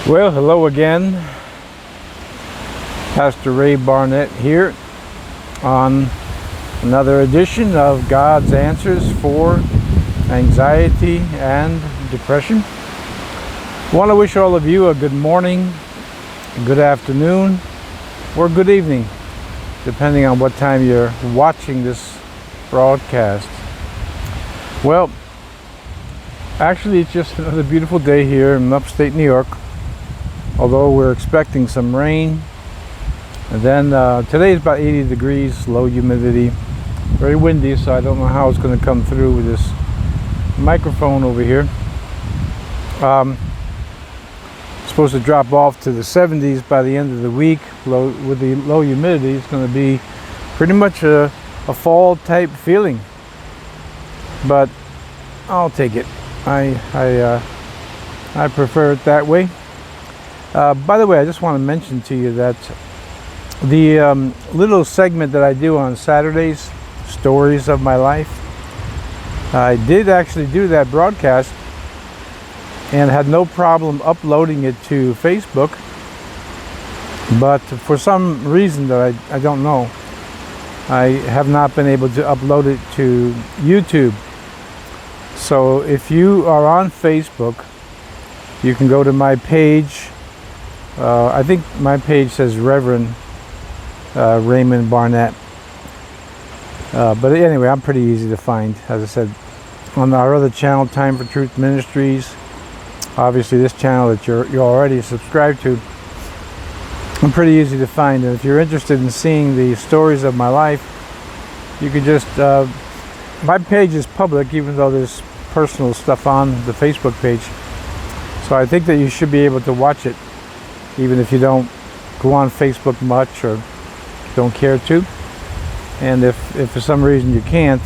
Well, hello again. Pastor Ray Barnett here on another edition of God's Answers for Anxiety and Depression. I want to wish all of you a good morning, a good afternoon, or good evening, depending on what time you're watching this broadcast. Well, actually, it's just another beautiful day here in upstate New York. Although we're expecting some rain. And then today is about 80 degrees, low humidity, very windy, so I don't know how it's going to come through with this microphone over here. Supposed to drop off to the 70s by the end of the week. With the low humidity, it's going to be pretty much a fall type feeling. But I'll take it. I prefer it that way. By the way, I just want to mention to you that the little segment that I do on Saturdays, Stories of My Life, I did actually do that broadcast and had no problem uploading it to Facebook. But for some reason that I don't know, I have not been able to upload it to YouTube. So if you are on Facebook, you can go to my page. I think my page says Reverend Raymond Barnett. But anyway, I'm pretty easy to find. As I said, on our other channel, Time for Truth Ministries, obviously this channel that you're already subscribed to, I'm pretty easy to find. And if you're interested in seeing the stories of my life, you can just, my page is public, even though there's personal stuff on the Facebook page. So I think that you should be able to watch it, even if you don't go on Facebook much or don't care to. And if for some reason you can't,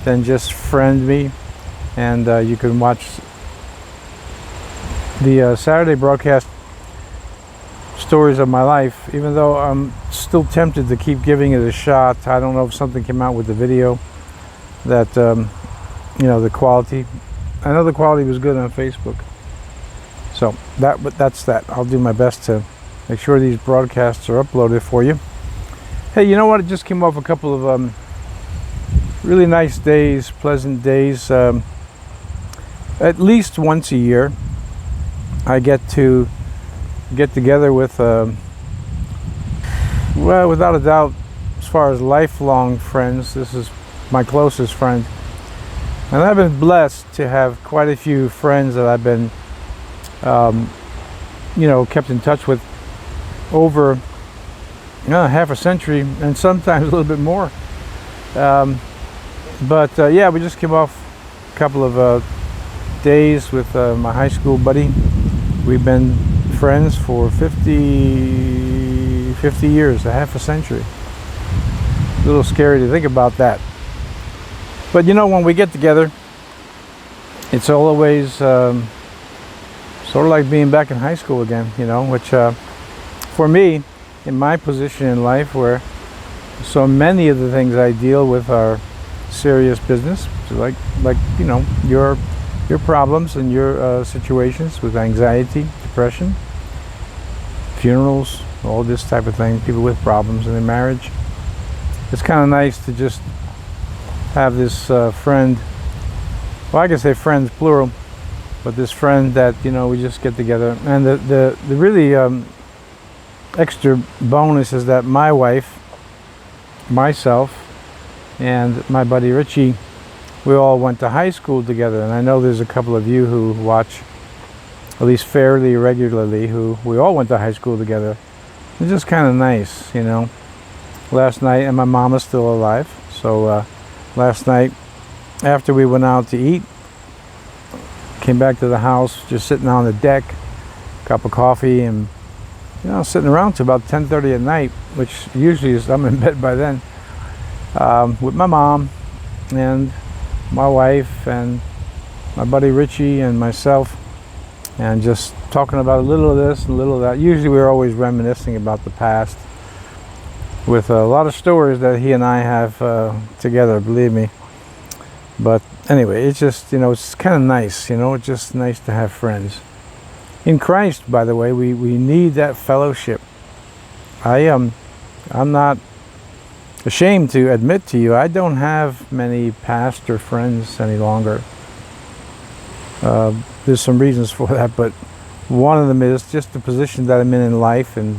then just friend me and you can watch the Saturday broadcast, Stories of My Life, even though I'm still tempted to keep giving it a shot. I don't know if something came out with the video that, the quality. I know the quality was good on Facebook. So that's that. I'll do my best to make sure these broadcasts are uploaded for you. Hey, you know what? It just came off a couple of really nice days, pleasant days. At least once a year, I get to get together with, without a doubt, as far as lifelong friends, this is my closest friend. And I've been blessed to have quite a few friends that I've been kept in touch with over half a century and sometimes a little bit more. We just came off a couple of days with my high school buddy. We've been friends for 50 years, a half a century. A little scary to think about that. But when we get together, it's always sort of like being back in high school again, which for me, in my position in life, where so many of the things I deal with are serious business, so like your problems and your situations with anxiety, depression, funerals, all this type of thing, people with problems in their marriage. It's kind of nice to just have this friend. Well, I can say friends plural. But this friend that we just get together, and the really extra bonus is that my wife, myself, and my buddy Richie, we all went to high school together. And I know there's a couple of you who watch, at least fairly regularly, who we all went to high school together. It's just kind of nice, Last night, and my mom is still alive, so last night after we went out to eat, came back to the house, just sitting on the deck, cup of coffee, and sitting around till about 10:30 at night, which usually is I'm in bed by then, with my mom and my wife and my buddy Richie and myself, and just talking about a little of this and a little of that. Usually we're always reminiscing about the past, with a lot of stories that he and I have together, believe me. But anyway, it's just, it's kind of nice, it's just nice to have friends. In Christ, by the way, we need that fellowship. I'm not ashamed to admit to you, I don't have many pastor friends any longer. There's some reasons for that, but one of them is just the position that I'm in life and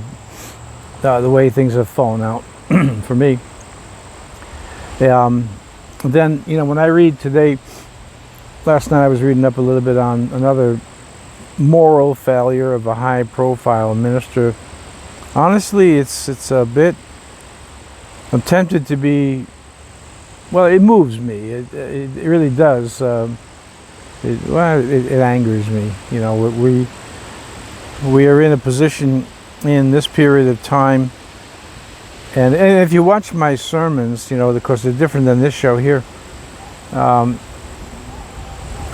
the way things have fallen out for me. Then, when I read today, last night I was reading up a little bit on another moral failure of a high-profile minister. Honestly, it's a bit. I'm tempted to be. Well, it moves me. It really does. It angers me. We are in a position in this period of time, and if you watch my sermons, of course they're different than this show here.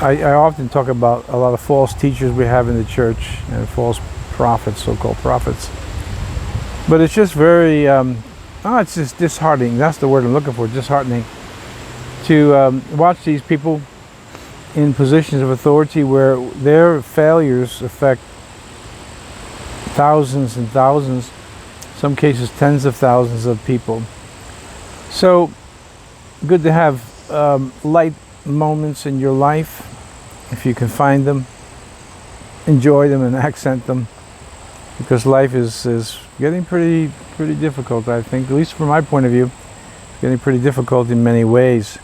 I often talk about a lot of false teachers we have in the church and false prophets, so-called prophets. But it's just very, it's just disheartening. That's the word I'm looking for, disheartening. To watch these people in positions of authority where their failures affect thousands and thousands, some cases tens of thousands of people. So, good to have light moments in your life, if you can find them, enjoy them and accent them, because life is getting pretty difficult, I think, at least from my point of view, getting pretty difficult in many ways.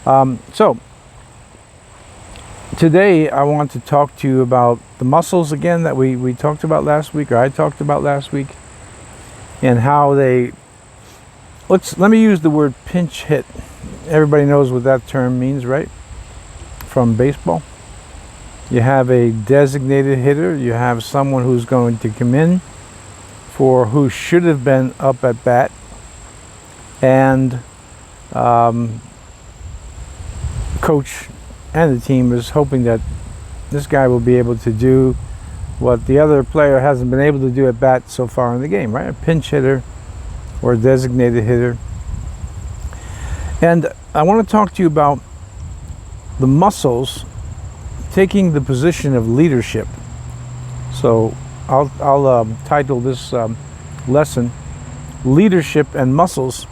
So today I want to talk to you about the muscles again that we talked about last week, or I talked about last week, and how they, let me use the word pinch hit. Everybody knows what that term means, right? From baseball. You have a designated hitter. You have someone who's going to come in for who should have been up at bat. And coach and the team is hoping that this guy will be able to do what the other player hasn't been able to do at bat so far in the game, right? A pinch hitter or a designated hitter. And I want to talk to you about the muscles taking the position of leadership. So I'll title this lesson, Leadership and Muscles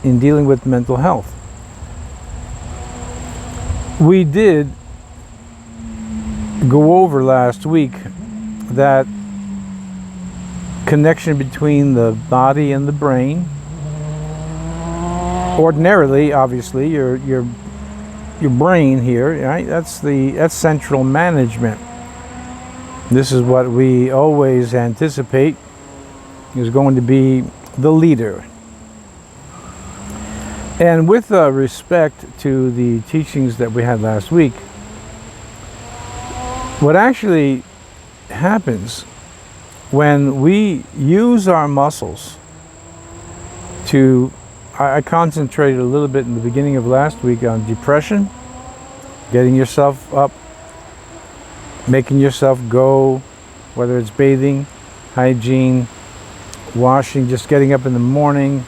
in Dealing with Mental Health. We did go over last week that connection between the body and the brain. Ordinarily, obviously, your brain here, right? That's central management. This is what we always anticipate is going to be the leader. And with respect to the teachings that we had last week, what actually happens when we use our muscles to, I concentrated a little bit in the beginning of last week on depression, getting yourself up, making yourself go, whether it's bathing, hygiene, washing, just getting up in the morning.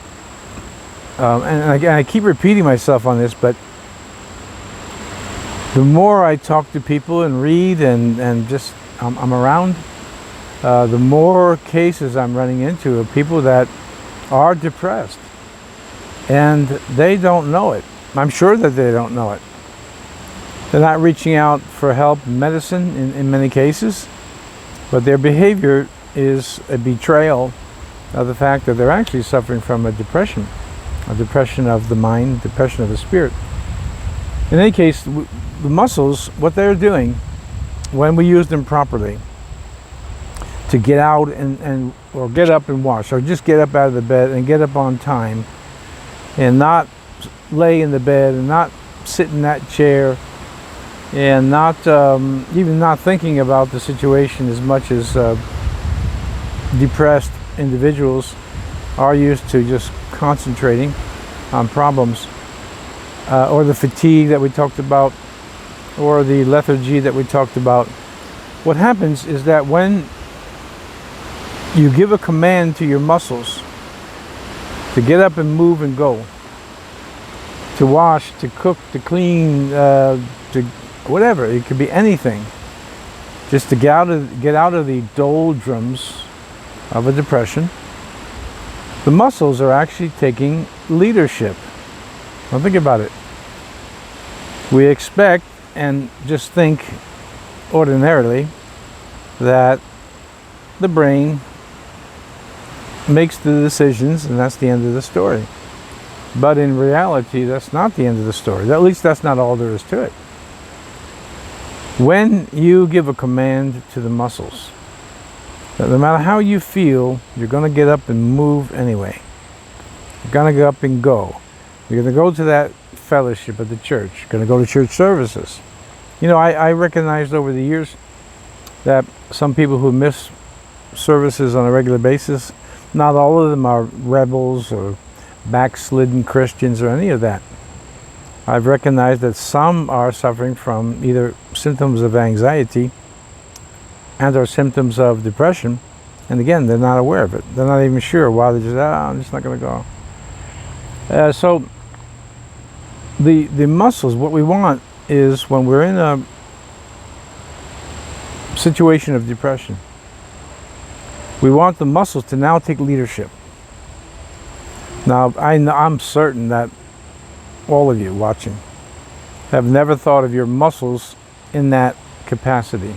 And again, I keep repeating myself on this, but the more I talk to people and read and just I'm around, the more cases I'm running into of people that are depressed. And they don't know it. I'm sure that they don't know it. They're not reaching out for help, medicine in many cases, but their behavior is a betrayal of the fact that they're actually suffering from a depression of the mind, depression of the spirit. In any case, the muscles, what they're doing when we use them properly to get out or get up and wash, or just get up out of the bed and get up on time, and not lay in the bed and not sit in that chair and not even not thinking about the situation as much as depressed individuals are used to, just concentrating on problems, or the fatigue that we talked about, or the lethargy that we talked about. What happens is that when you give a command to your muscles to get up and move and go, to wash, to cook, to clean, to whatever, it could be anything, just to get out of the doldrums of a depression, the muscles are actually taking leadership. Now think about it. We expect and just think ordinarily that the brain makes the decisions and that's the end of the story. But in reality, that's not the end of the story. At least that's not all there is to it. When you give a command to the muscles, that no matter how you feel, you're going to get up and move anyway. You're going to get up and go. You're going to go to that fellowship at the church. You're going to go to church services. You know, I recognized over the years that some people who miss services on a regular basis, not all of them are rebels or backslidden Christians or any of that. I've recognized that some are suffering from either symptoms of anxiety and or symptoms of depression, and again, they're not aware of it. They're not even sure why. They're just, I'm just not going to go. So the muscles, what we want is when we're in a situation of depression, we want the muscles to now take leadership. Now, I'm certain that all of you watching have never thought of your muscles in that capacity.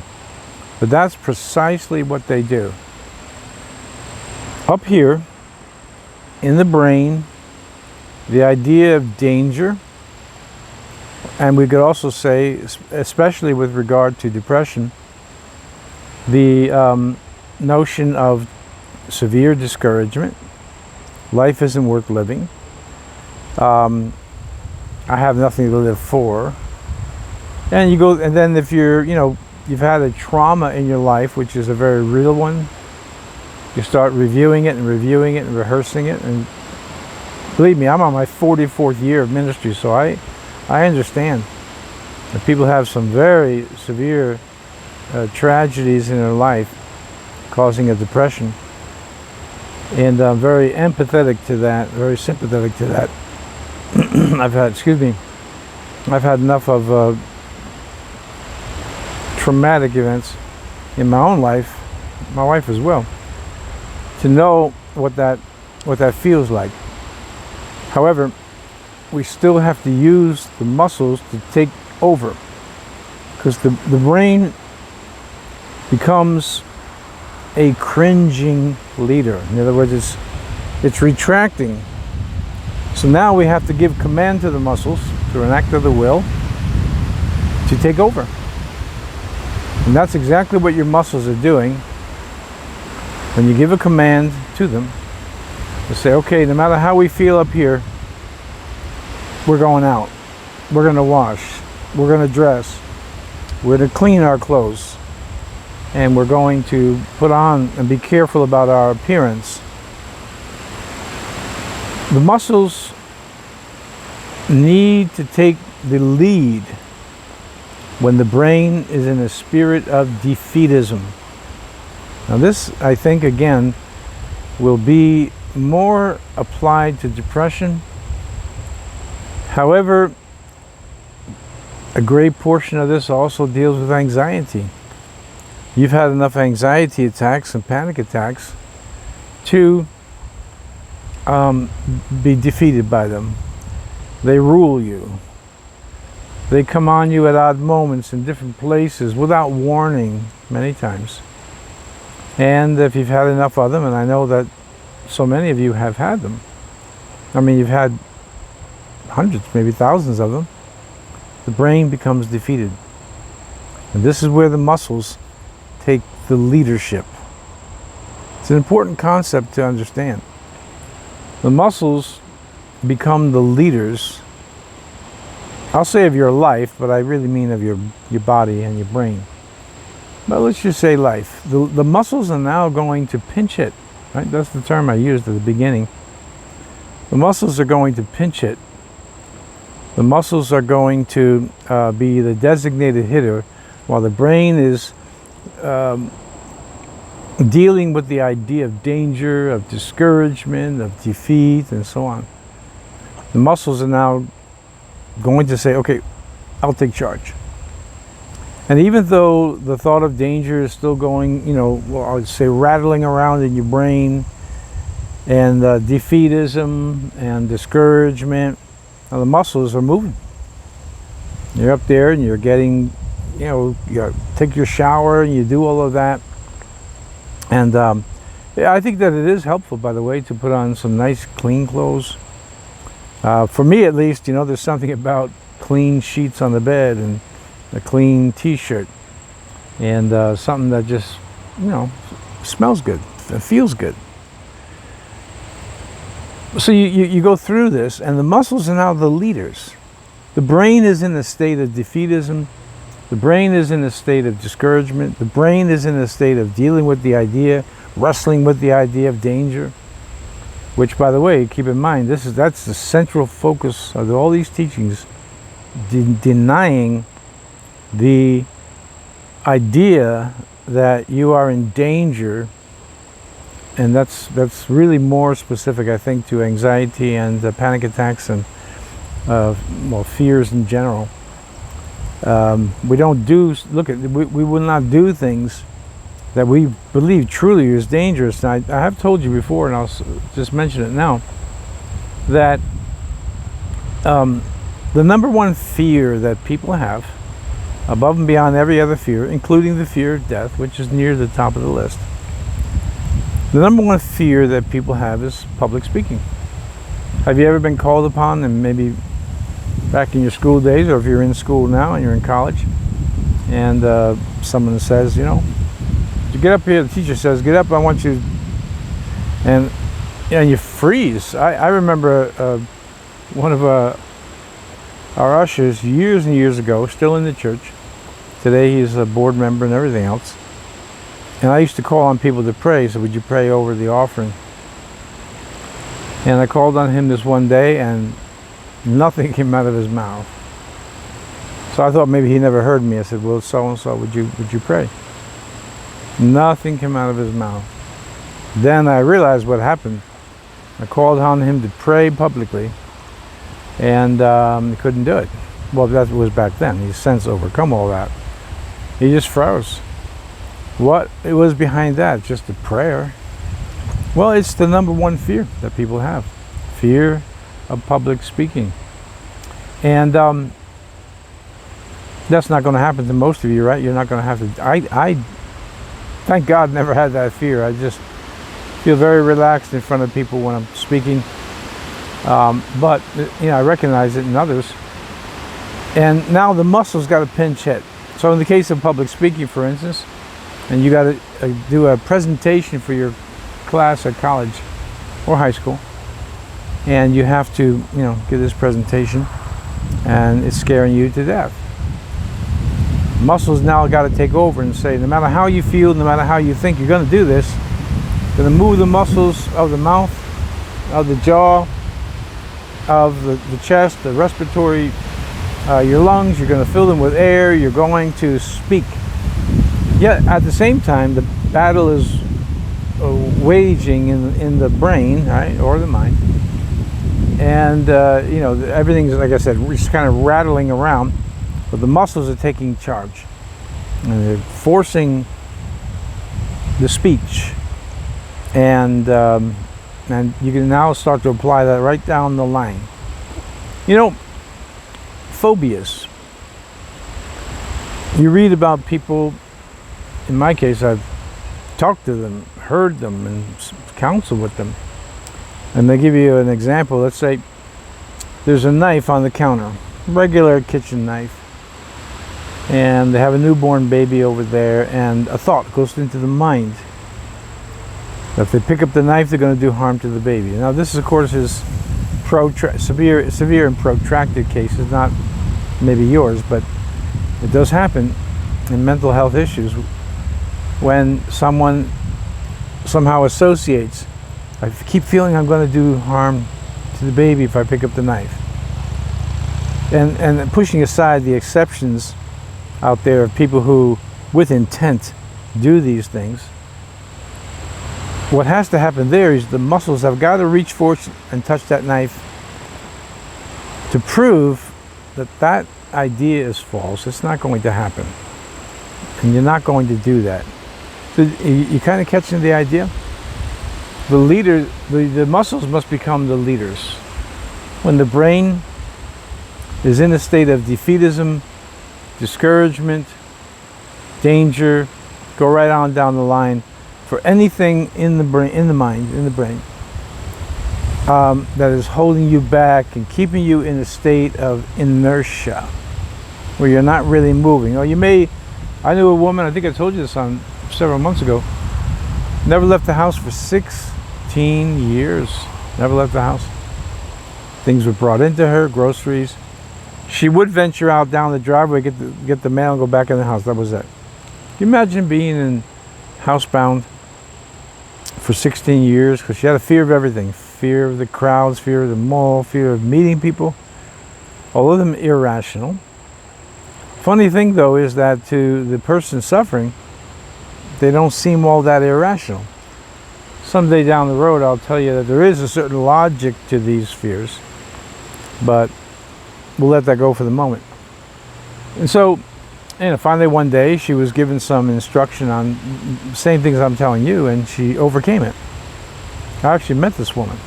But that's precisely what they do. Up here, in the brain, the idea of danger, and we could also say, especially with regard to depression, the notion of severe discouragement. Life isn't worth living. I have nothing to live for. And you go, and then if you've had a trauma in your life, which is a very real one, you start reviewing it and rehearsing it. And believe me, I'm on my 44th year of ministry, so I understand that people have some very severe tragedies in their life causing a depression. And I'm very empathetic to that, very sympathetic to that. I've had enough of traumatic events in my own life, my wife as well, to know what that feels like. However, we still have to use the muscles to take over, because the brain becomes a cringing leader. In other words, it's retracting. So now we have to give command to the muscles through an act of the will to take over. And that's exactly what your muscles are doing. When you give a command to them, to say, okay, no matter how we feel up here, we're going out. We're going to wash. We're going to dress. We're going to clean our clothes. And we're going to put on and be careful about our appearance. The muscles need to take the lead when the brain is in a spirit of defeatism. Now this, I think, again, will be more applied to depression. However, a great portion of this also deals with anxiety. You've had enough anxiety attacks and panic attacks to be defeated by them. They rule you. They come on you at odd moments in different places without warning many times. And if you've had enough of them, and I know that so many of you have had them, I mean, you've had hundreds, maybe thousands of them, the brain becomes defeated. And this is where the muscles take the leadership. It's an important concept to understand. The muscles become the leaders, I'll say of your life, but I really mean of your body and your brain. But let's just say life. The muscles are now going to pinch hit, right? That's the term I used at the beginning. The muscles are going to pinch hit. The muscles are going to be the designated hitter, while the brain is dealing with the idea of danger, of discouragement, of defeat, and so on. The muscles are now going to say, okay, I'll take charge. And even though the thought of danger is still going, well, I would say rattling around in your brain, and defeatism and discouragement, the muscles are moving. You're up there and you're getting, you take your shower and you do all of that. And yeah, I think that it is helpful, by the way, to put on some nice clean clothes. For me, at least, there's something about clean sheets on the bed and a clean t-shirt and something that just, smells good, it feels good. So you go through this, and the muscles are now the leaders. The brain is in a state of defeatism. The brain is in a state of discouragement. The brain is in a state of dealing with the idea, wrestling with the idea of danger, which, by the way, keep in mind, that's the central focus of all these teachings, denying the idea that you are in danger. And that's really more specific, I think, to anxiety and panic attacks and fears in general. We will not do things that we believe truly is dangerous. And I have told you before, and I'll just mention it now, that the number one fear that people have, above and beyond every other fear, including the fear of death, which is near the top of the list, the number one fear that people have is public speaking. Have you ever been called upon, and maybe back in your school days, or if you're in school now and you're in college, and someone says, you get up here, the teacher says, get up, I want you, and you freeze. I remember one of our ushers years and years ago, still in the church. Today he's a board member and everything else. And I used to call on people to pray, so would you pray over the offering? And I called on him this one day, and nothing came out of his mouth. So I thought maybe he never heard me. I said, well, so-and-so, would you pray? Nothing came out of his mouth. Then I realized what happened. I called on him to pray publicly, and he couldn't do it. Well, that was back then. He's since overcome all that. He just froze. What it was behind that? Just a prayer. Well, it's the number one fear that people have. Fear of public speaking. And that's not going to happen to most of you, right? You're not going to have to. I thank God, never had that fear. I just feel very relaxed in front of people when I'm speaking. But I recognize it in others. And now the muscles got a pinch hit. So in the case of public speaking, for instance, and you got to do a presentation for your class at college or high school, and you have to, give this presentation, and it's scaring you to death. Muscles now got to take over and say, no matter how you feel, no matter how you think you're going to do this, you're going to move the muscles of the mouth, of the jaw, of the chest, the respiratory, your lungs. You're going to fill them with air. You're going to speak. Yet at the same time, the battle is waging in the brain, right, or the mind, and everything's, like I said, just kind of rattling around, but the muscles are taking charge, and they're forcing the speech, and you can now start to apply that right down the line. Phobias. You read about people. In my case, I've talked to them, heard them, and counseled with them. And they give you an example. Let's say there's a knife on the counter, regular kitchen knife, and they have a newborn baby over there, and a thought goes into the mind that if they pick up the knife, they're going to do harm to the baby. Now, this, of course, is severe and protracted cases, not maybe yours, but it does happen in mental health issues when someone somehow associates, I keep feeling I'm going to do harm to the baby if I pick up the knife. And pushing aside the exceptions out there of people who, with intent, do these things, what has to happen there is the muscles have got to reach forth and touch that knife to prove that idea is false. It's not going to happen. And you're not going to do that. So you kind of catching the idea? The leader, the muscles must become the leaders. When the brain is in a state of defeatism, discouragement, danger, go right on down the line, for anything in the brain, in the mind, in the brain, that is holding you back and keeping you in a state of inertia, where you're not really moving. Or you may, I knew a woman, I think I told you this on several months ago, never left the house for 16 years, never left the house. Things were brought into her, groceries. She would venture out down the driveway, get the mail and go back in the house. That was it. Can you imagine being housebound for 16 years? Because she had a fear of everything. Fear of the crowds, fear of the mall, fear of meeting people. All of them irrational. Funny thing though is that to the person suffering, they don't seem all that irrational. Someday down the road I'll tell you that there is a certain logic to these fears, but we'll let that go for the moment. And so, finally one day she was given some instruction on the same things I'm telling you, and she overcame it. I actually met this woman.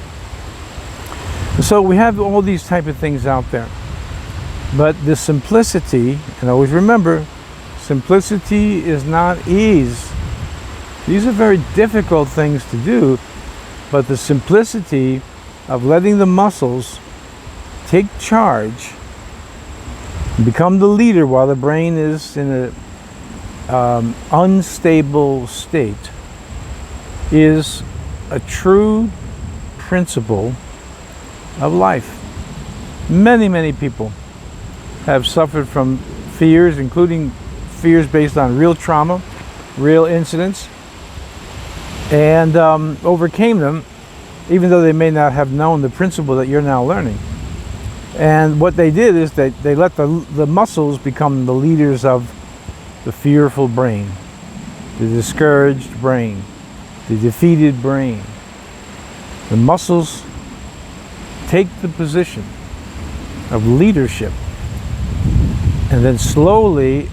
And so we have all these type of things out there. But the simplicity, and always remember, simplicity is not ease. These are very difficult things to do, but the simplicity of letting the muscles take charge, become the leader while the brain is in an unstable state, is a true principle of life. Many, many people have suffered from fears, including fears based on real trauma, real incidents, and overcame them, even though they may not have known the principle that you're now learning. And what they did is they let the muscles become the leaders of the fearful brain, the discouraged brain, the defeated brain. The muscles take the position of leadership, and then slowly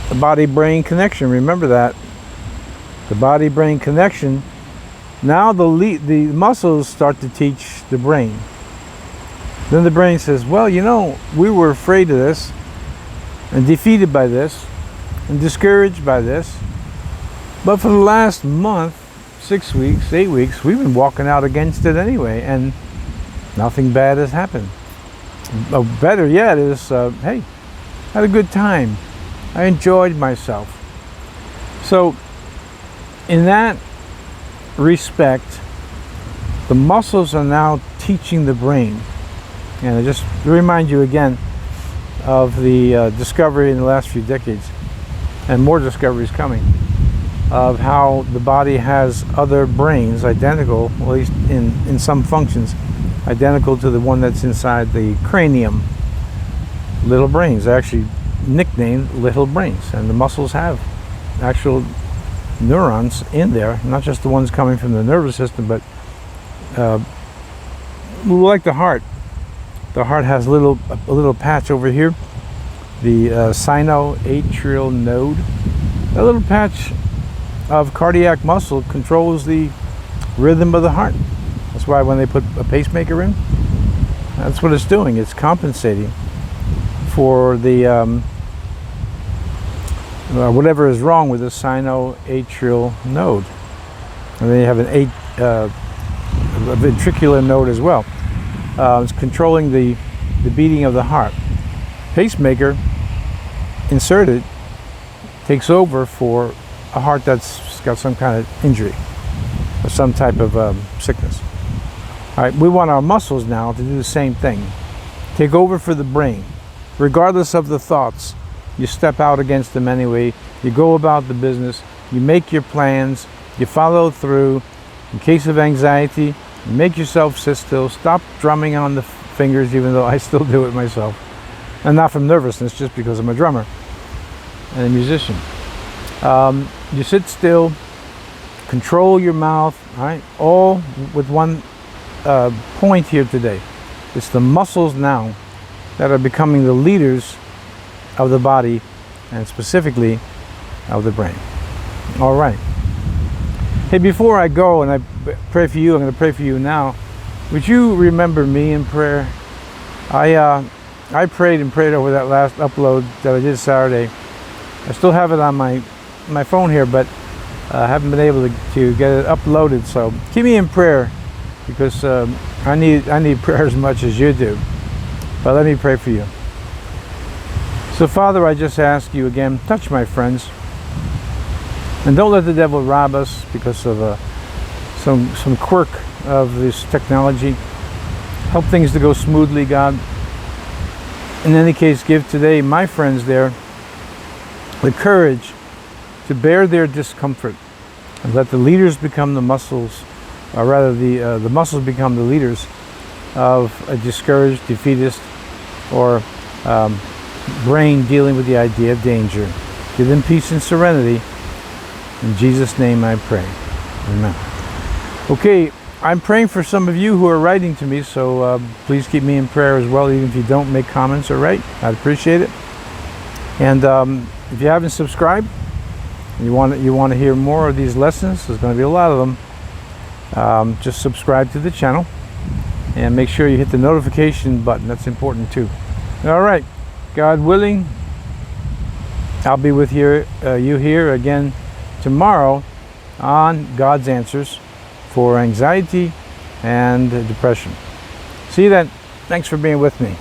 the body-brain connection, remember that, the body-brain connection, now the muscles start to teach the brain. Then the brain says, well, you know, we were afraid of this and defeated by this and discouraged by this, but for the last month, 6 weeks, 8 weeks, we've been walking out against it anyway, and nothing bad has happened. Better yet is, hey, had a good time. I enjoyed myself. So in that respect, the muscles are now teaching the brain. And I just remind you again of the discovery in the last few decades, and more discoveries coming, of how the body has other brains identical, at least in some functions, identical to the one that's inside the cranium. Little brains, they're actually nicknamed little brains, and the muscles have actual neurons in there, not just the ones coming from the nervous system, but like the heart. The heart has a little patch over here, the sinoatrial node. That little patch of cardiac muscle controls the rhythm of the heart. That's why when they put a pacemaker in, that's what it's doing. It's compensating for the whatever is wrong with the sinoatrial node. And then you have a ventricular node as well. It's controlling the beating of the heart. Pacemaker inserted takes over for a heart that's got some kind of injury or some type of sickness. All right, we want our muscles now to do the same thing. Take over for the brain. Regardless of the thoughts, you step out against them anyway. You go about the business. You make your plans. You follow through. In case of anxiety, you make yourself sit still. Stop drumming on the fingers, even though I still do it myself. And not from nervousness, just because I'm a drummer and a musician. You sit still. Control your mouth. All right, all with one point here today. It's the muscles now that are becoming the leaders of the body, and specifically of the brain. All right. Hey, before I go and I pray for you, I'm going to pray for you now. Would you remember me in prayer? I prayed over that last upload that I did Saturday. I still have it on my phone here, but I haven't been able to get it uploaded. So keep me in prayer, because I need prayer as much as you do. But let me pray for you. So Father, I just ask you again, touch my friends, and don't let the devil rob us because of some quirk of this technology. Help things to go smoothly, God. In any case, give today my friends there the courage to bear their discomfort, and let the leaders become the muscles, or rather the muscles become the leaders of a discouraged, defeatist, or brain dealing with the idea of danger. Give them peace and serenity. In Jesus' name I pray. Amen. Okay, I'm praying for some of you who are writing to me, so please keep me in prayer as well, even if you don't make comments or write. I'd appreciate it. And if you haven't subscribed, you want to hear more of these lessons, there's going to be a lot of them, just subscribe to the channel and make sure you hit the notification button. That's important too. All right, God willing, I'll be with you here again tomorrow on God's Answers for anxiety and depression. See you then. Thanks for being with me.